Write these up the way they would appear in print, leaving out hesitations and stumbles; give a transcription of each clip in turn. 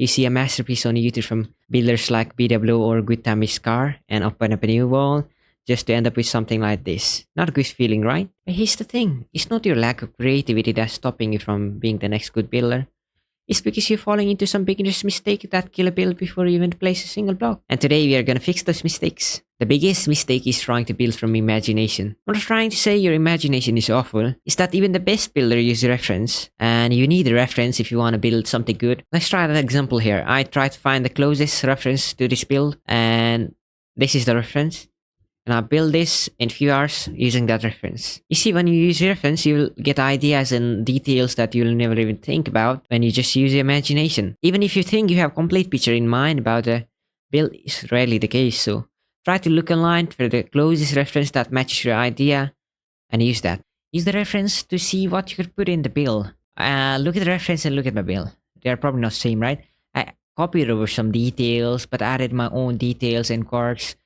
you see a masterpiece on YouTube from builders like BW or Good Time is Car and open up a new wall just to end up with something like this. Not a good feeling, right? But here's the thing, it's not your lack of creativity that's stopping you from being the next good builder. It's because you're falling into some beginner's mistake that kill a build before you even place a single block. And today we are gonna fix those mistakes. The biggest mistake is trying to build from imagination. I'm not trying to say your imagination is awful. It's that even the best builder uses reference. And you need a reference if you want to build something good. Let's try an example here. I try to find the closest reference to this build. And this is the reference. And I'll build this in a few hours using that reference. You see, when you use reference, you'll get ideas and details that you'll never even think about when you just use your imagination. Even if you think you have a complete picture in mind about a build, it's rarely the case. So try to look online for the closest reference that matches your idea and use that. Use the reference to see what you could put in the build. Look at the reference and look at my build. They are probably not the same, right? I copied over some details, but added my own details and quirks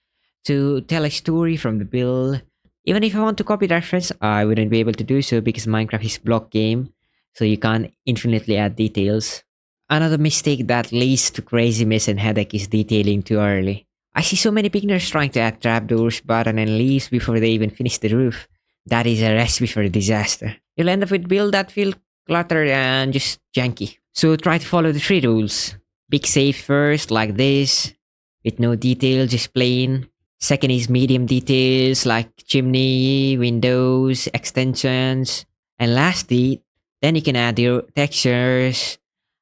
to tell a story from the build. Even if I want to copy the reference, I wouldn't be able to do so because Minecraft is a block game, so you can't infinitely add details. Another mistake that leads to crazy mess and headache is detailing too early. I see so many beginners trying to add trapdoors, button and leaves before they even finish the roof. That is a recipe for a disaster. You'll end up with build that feel cluttered and just janky. So try to follow the 3 rules. Big safe first, like this, with no detail, just plain. Second is medium details like chimney, windows, extensions. And lastly, then you can add your textures,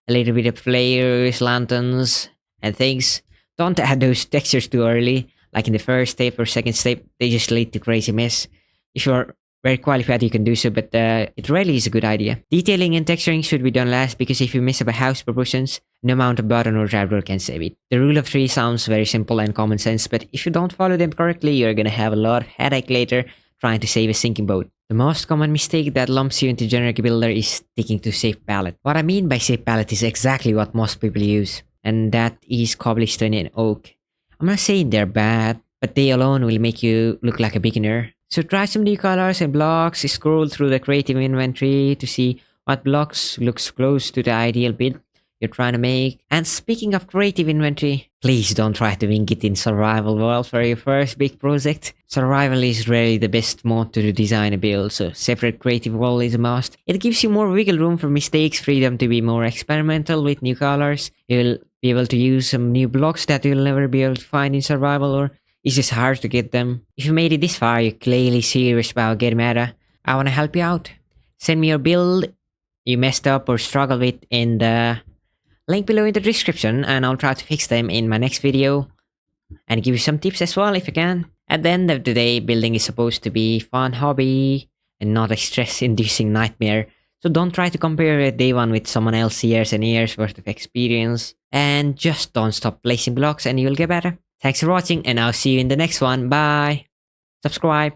a little bit of flares, lanterns, and things. Don't add those textures too early, like in the first step or second step. They just lead to crazy mess. If you're very qualified, you can do so, but it really is a good idea. Detailing and texturing should be done last because if you mess up a house proportions, no amount of button or trapdoor can save it. The rule of 3 sounds very simple and common sense, but if you don't follow them correctly, you're gonna have a lot of headache later trying to save a sinking boat. The most common mistake that lumps you into generic builder is sticking to safe palette. What I mean by safe palette is exactly what most people use, and that is cobblestone and oak. I'm not saying they're bad, but they alone will make you look like a beginner. So try some new colors and blocks, scroll through the creative inventory to see what blocks looks close to the ideal build you're trying to make. And speaking of creative inventory, please don't try to wing it in survival world for your first big project. Survival is really the best mode to design a build, so separate creative world is a must. It gives you more wiggle room for mistakes, freedom to be more experimental with new colors. You'll be able to use some new blocks that you'll never be able to find in survival, or it's just hard to get them. If you made it this far, you're clearly serious about getting meta. I want to help you out. Send me your build you messed up or struggled with in the link below in the description, and I'll try to fix them in my next video and give you some tips as well if I can. At the end of the day, building is supposed to be a fun hobby and not a stress-inducing nightmare. So don't try to compare your day one with someone else's years and years worth of experience. And just don't stop placing blocks and you'll get better. Thanks for watching, and I'll see you in the next one. Bye. Subscribe.